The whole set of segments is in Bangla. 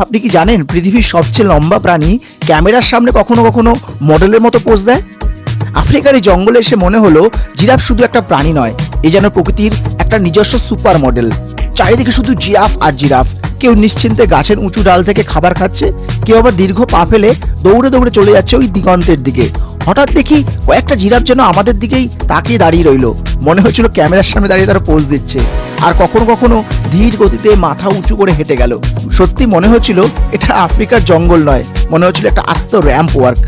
আপনি কি জানেন পৃথিবীর সবচেয়ে লম্বা প্রাণী ক্যামেরার সামনে কখনো কখনো মডেলের মতো পোজ দেয়? আফ্রিকার এই জঙ্গলে এসে মনে হলো জিরাফ শুধু একটা প্রাণী নয়, এ যেন প্রকৃতির একটা নিজস্ব সুপার মডেল। চারিদিকে শুধু জিরাফ আর জিরাফ। কেউ নিশ্চিন্তে গাছের উঁচু ডাল থেকে খাবার খাচ্ছে, কেউ আবার দীর্ঘ পা ফেলে দৌড়ে দৌড়ে চলে যাচ্ছে ওই দিগন্তের দিকে। হঠাৎ দেখি কয়েকটা জিরাফ যেন আমাদের দিকেই তাকিয়ে দাঁড়িয়ে রইল। মনে হয়েছিল ক্যামেরার সামনে দাঁড়িয়ে তারা পোজ দিচ্ছে। আর কখনো কখনো ধীর গতিতে মাথা উঁচু করে হেঁটে গেল। সত্যি মনে হচ্ছিল এটা আফ্রিকার জঙ্গল নয়, মনে হচ্ছিল একটা আস্ত র্যাম্প ওয়ার্ক।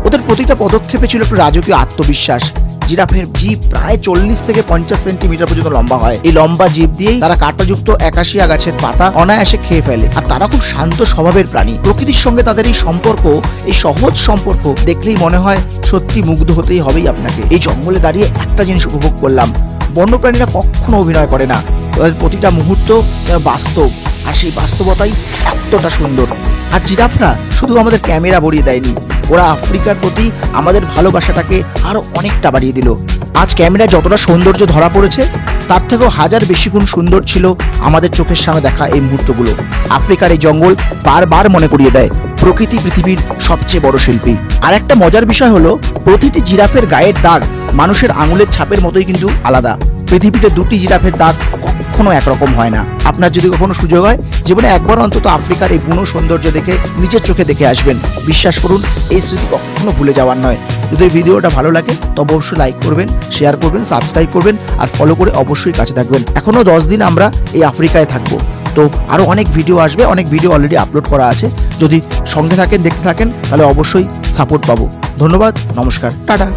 ওদের প্রতিটা পদক্ষেপে ছিল একটু রাজকীয় আত্মবিশ্বাস। জিরাফের জিভ প্রায় 40 থেকে 50 সেন্টিমিটার পর্যন্ত লম্বা হয়। এই লম্বা জিভ দিয়েই তারা কাঁটাযুক্ত একাশিয়া গাছের পাতা অনায়াসে খেয়ে ফেলে। আর তারা খুব শান্ত স্বভাবের প্রাণী। প্রকৃতির সঙ্গে তাদের এই সম্পর্ক, এই সহজ সম্পর্ক দেখলেই মনে হয় সত্যি মুগ্ধ হতেই হবেই আপনাকে। এই জঙ্গলে দাঁড়িয়ে একটা জিনিস উপভোগ করলাম, বন্যপ্রাণীরা কখনো অভিনয় করে না, তাদের প্রতিটা মুহূর্ত বাস্তব, আর সেই বাস্তবতাই এতটা সুন্দর। আর জিরাফরা শুধু আমাদের ক্যামেরা ভরিয়ে দেয়নি, ওরা আফ্রিকার প্রতি আমাদের ভালোবাসাটাকে আরো অনেকটা বাড়িয়ে দিল। আজ ক্যামেরা যতটা সৌন্দর্য ধরা পড়েছে, তার থেকেও হাজার বেশি গুণ সুন্দর ছিল আমাদের চোখের সামনে দেখা এই মুহূর্তগুলো। আফ্রিকার এই জঙ্গল বারবার মনে করিয়ে দেয় প্রকৃতি পৃথিবীর সবচেয়ে বড় শিল্পী। আর একটা মজার বিষয় হলো, প্রতিটি জিরাফের গায়ের দাগ মানুষের আঙুলের ছাপের মতোই কিন্তু আলাদা। পৃথিবীতে দুটি জিরাফের দাগ কখনো একরকম হয় না। আপনার যদি কখনো সুযোগ হয়, জীবনে একবার অন্তত আফ্রিকার এই বুনো সৌন্দর্য দেখে নিজের চোখে দেখে আসবেন। বিশ্বাস করুন, এই স্মৃতি কখনো ভুলে যাওয়ার নয়। যদি এই ভিডিওটা ভালো লাগে তবে অবশ্যই লাইক করবেন, শেয়ার করবেন, সাবস্ক্রাইব করবেন আর ফলো করে অবশ্যই কাছে থাকবেন। এখনো 10 দিন আমরা এই আফ্রিকায় থাকবো, তো আরো অনেক ভিডিও আসবে, অনেক ভিডিও অলরেডি আপলোড করা আছে। যদি সঙ্গে থাকেন, দেখতে থাকেন, তাহলে অবশ্যই সাপোর্ট পাবো। ধন্যবাদ, নমস্কার, টাটা।